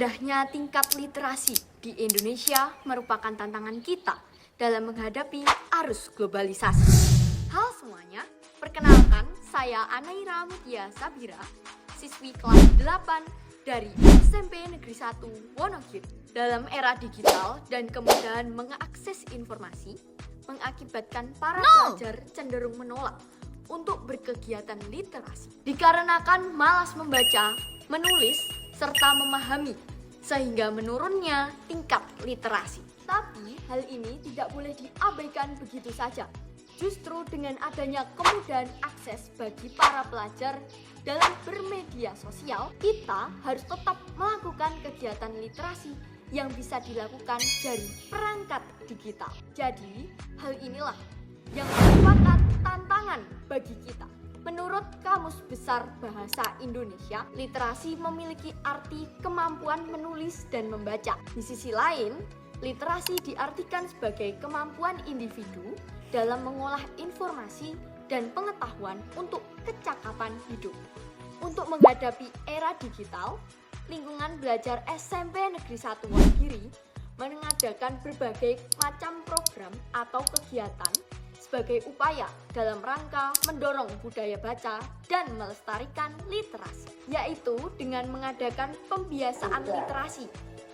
Rendahnya tingkat literasi di Indonesia merupakan tantangan kita dalam menghadapi arus globalisasi. Halo semuanya, perkenalkan saya Anaira Mutia Sabira, siswi kelas 8 dari SMP Negeri 1 Wonogiri. Dalam era digital dan kemudahan mengakses informasi, mengakibatkan para pelajar cenderung menolak untuk berkegiatan literasi. Dikarenakan malas membaca, menulis, serta memahami, sehingga menurunnya tingkat literasi. Tapi hal ini tidak boleh diabaikan begitu saja. Justru dengan adanya kemudahan akses bagi para pelajar dalam bermedia sosial, kita harus tetap melakukan kegiatan literasi yang bisa dilakukan dari perangkat digital. Jadi, hal inilah yang merupakan tantangan bagi kita. Menurut Kamus Besar Bahasa Indonesia, literasi memiliki arti kemampuan menulis dan membaca. Di sisi lain, literasi diartikan sebagai kemampuan individu dalam mengolah informasi dan pengetahuan untuk kecakapan hidup. Untuk menghadapi era digital, lingkungan belajar SMP Negeri 1 Wonogiri mengadakan berbagai macam program atau kegiatan sebagai upaya dalam rangka mendorong budaya baca dan melestarikan literasi, yaitu dengan mengadakan pembiasaan literasi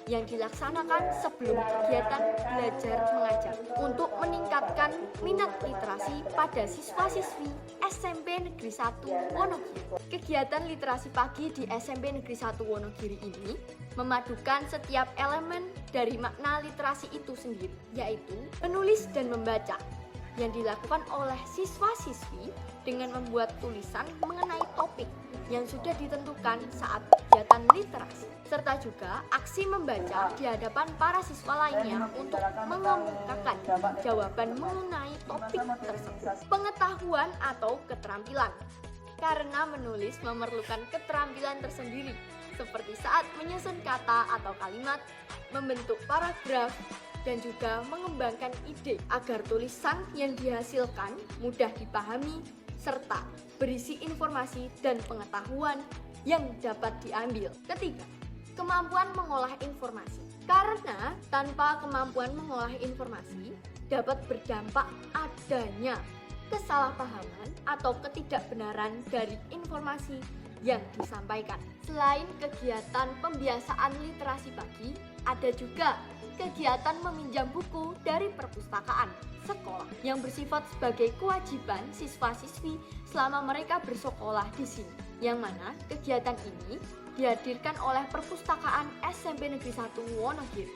yang dilaksanakan sebelum kegiatan belajar mengajar untuk meningkatkan minat literasi pada siswa-siswi SMP Negeri 1 Wonogiri. Kegiatan literasi pagi di SMP Negeri 1 Wonogiri ini memadukan setiap elemen dari makna literasi itu sendiri, yaitu menulis dan membaca, yang dilakukan oleh siswa-siswi dengan membuat tulisan mengenai topik yang sudah ditentukan saat kegiatan literasi, serta juga aksi membaca di hadapan para siswa lainnya untuk mengemukakan jawaban mengenai topik tersebut. Pengetahuan atau keterampilan, karena menulis memerlukan keterampilan tersendiri, seperti saat menyusun kata atau kalimat, membentuk paragraf, dan juga mengembangkan ide agar tulisan yang dihasilkan mudah dipahami serta berisi informasi dan pengetahuan yang dapat diambil. Ketiga, kemampuan mengolah informasi. Karena tanpa kemampuan mengolah informasi dapat berdampak adanya kesalahpahaman atau ketidakbenaran dari informasi yang disampaikan. Selain kegiatan pembiasaan literasi pagi, ada juga kegiatan meminjam buku dari perpustakaan sekolah yang bersifat sebagai kewajiban siswa-siswi selama mereka bersekolah di sini. Yang mana kegiatan ini dihadirkan oleh Perpustakaan SMP Negeri 1 Wonogiri,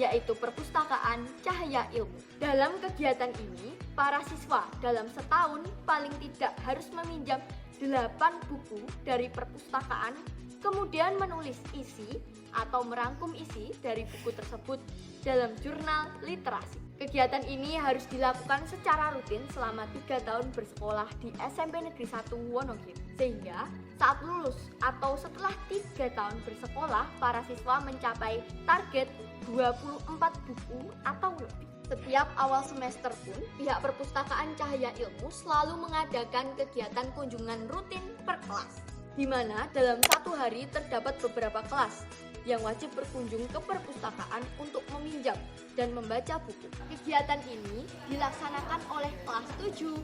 yaitu Perpustakaan Cahaya Ilmu. Dalam kegiatan ini, para siswa dalam setahun paling tidak harus meminjam 8 buku dari perpustakaan, kemudian menulis isi atau merangkum isi dari buku tersebut dalam jurnal literasi. Kegiatan ini harus dilakukan secara rutin selama 3 tahun bersekolah di SMP Negeri 1 Wonogiri. Sehingga saat lulus atau setelah 3 tahun bersekolah, para siswa mencapai target 24 buku atau lebih. Setiap awal semester pun, pihak Perpustakaan Cahaya Ilmu selalu mengadakan kegiatan kunjungan rutin per kelas, di mana dalam satu hari terdapat beberapa kelas yang wajib berkunjung ke perpustakaan untuk meminjam dan membaca buku. Kegiatan ini dilaksanakan oleh kelas 7,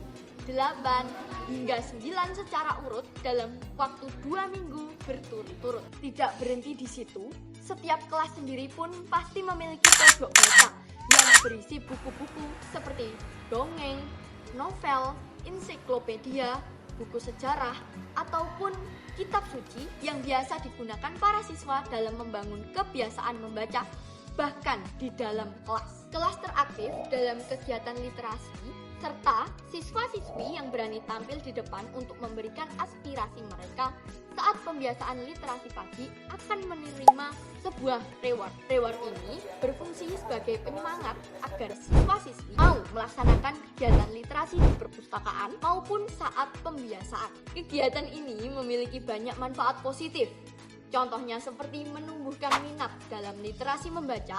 8, hingga 9 secara urut dalam waktu 2 minggu berturut-turut. Tidak berhenti di situ, setiap kelas sendiri pun pasti memiliki pojok baca yang berisi buku-buku seperti dongeng, novel, ensiklopedia, buku sejarah, ataupun kitab suci yang biasa digunakan para siswa dalam membangun kebiasaan membaca bahkan di dalam kelas. Kelas teraktif dalam kegiatan literasi serta siswa-siswi yang berani tampil di depan untuk memberikan aspirasi mereka saat pembiasaan literasi pagi akan menerima sebuah reward. Reward ini berfungsi sebagai penyemangat agar siswa-siswi mau melaksanakan kegiatan literasi di perpustakaan maupun saat pembiasaan. Kegiatan ini memiliki banyak manfaat positif. Contohnya seperti menumbuhkan minat dalam literasi membaca,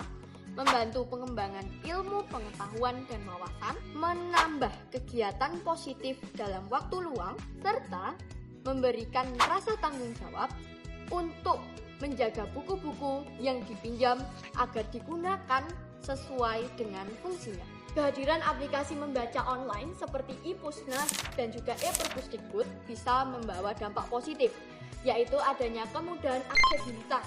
membantu pengembangan ilmu pengetahuan dan wawasan, menambah kegiatan positif dalam waktu luang, serta memberikan rasa tanggung jawab untuk menjaga buku-buku yang dipinjam agar digunakan sesuai dengan fungsinya. Kehadiran aplikasi membaca online seperti e-Pusnas dan juga e-Perpusdikbud bisa membawa dampak positif, yaitu adanya kemudahan aksesibilitas,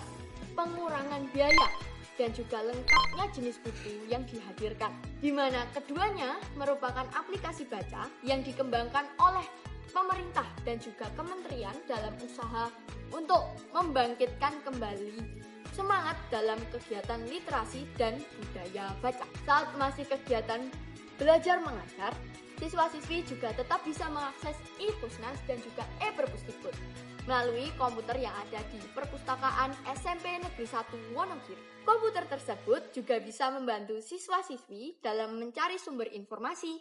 pengurangan biaya, dan juga lengkapnya jenis buku yang dihadirkan, di mana keduanya merupakan aplikasi baca yang dikembangkan oleh pemerintah dan juga kementerian dalam usaha untuk membangkitkan kembali semangat dalam kegiatan literasi dan budaya baca. Saat masih kegiatan belajar mengajar, siswa-siswi juga tetap bisa mengakses e-Pusnas dan juga e-Perpusdikbud melalui komputer yang ada di Perpustakaan SMP Negeri 1 Wonogiri. Komputer tersebut juga bisa membantu siswa-siswi dalam mencari sumber informasi,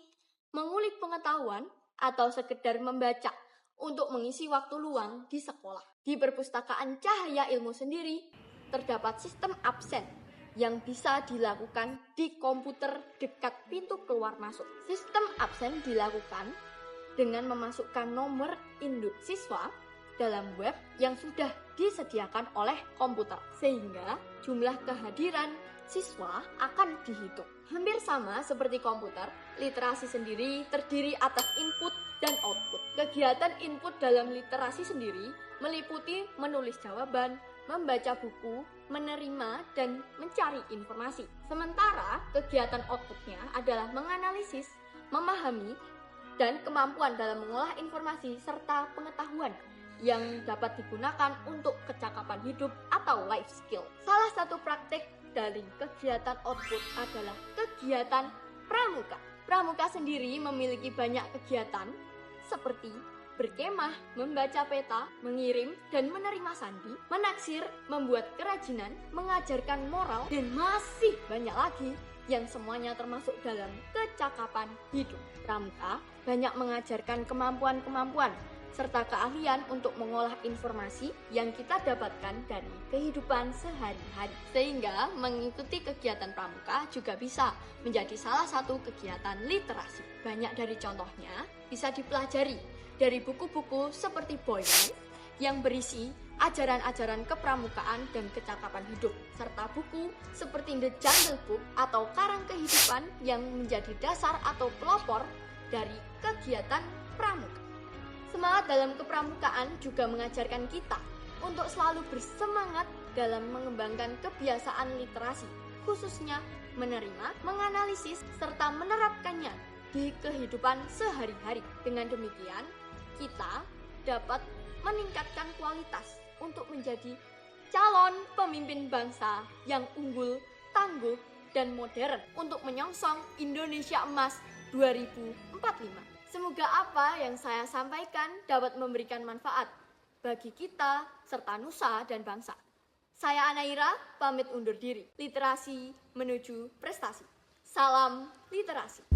mengulik pengetahuan, atau sekedar membaca untuk mengisi waktu luang di sekolah. Di Perpustakaan Cahaya Ilmu sendiri, terdapat sistem absen yang bisa dilakukan di komputer dekat pintu keluar masuk. Sistem absen dilakukan dengan memasukkan nomor induk siswa dalam web yang sudah disediakan oleh komputer, sehingga jumlah kehadiran siswa akan dihitung. Hampir sama seperti komputer, literasi sendiri terdiri atas input dan output. Kegiatan input dalam literasi sendiri meliputi menulis jawaban, membaca buku, menerima, dan mencari informasi. Sementara kegiatan outputnya adalah menganalisis, memahami, dan kemampuan dalam mengolah informasi serta pengetahuan yang dapat digunakan untuk kecakapan hidup atau life skill. Salah satu praktik dari kegiatan output adalah kegiatan pramuka. Pramuka sendiri memiliki banyak kegiatan seperti berkemah, membaca peta, mengirim dan menerima sandi, menaksir, membuat kerajinan, mengajarkan moral, dan masih banyak lagi yang semuanya termasuk dalam kecakapan hidup. Pramuka banyak mengajarkan kemampuan-kemampuan serta keahlian untuk mengolah informasi yang kita dapatkan dari kehidupan sehari-hari. Sehingga mengikuti kegiatan pramuka juga bisa menjadi salah satu kegiatan literasi. Banyak dari contohnya bisa dipelajari dari buku-buku seperti Boylan yang berisi ajaran-ajaran kepramukaan dan kecakapan hidup, serta buku seperti The Jungle Book atau Karang Kehidupan yang menjadi dasar atau pelopor dari kegiatan pramuka. Semangat dalam kepramukaan juga mengajarkan kita untuk selalu bersemangat dalam mengembangkan kebiasaan literasi, khususnya menerima, menganalisis, serta menerapkannya di kehidupan sehari-hari. Dengan demikian, kita dapat meningkatkan kualitas untuk menjadi calon pemimpin bangsa yang unggul, tangguh, dan modern untuk menyongsong Indonesia Emas 2045. Semoga apa yang saya sampaikan dapat memberikan manfaat bagi kita serta nusa dan bangsa. Saya Anaira, pamit undur diri. Literasi menuju prestasi. Salam literasi.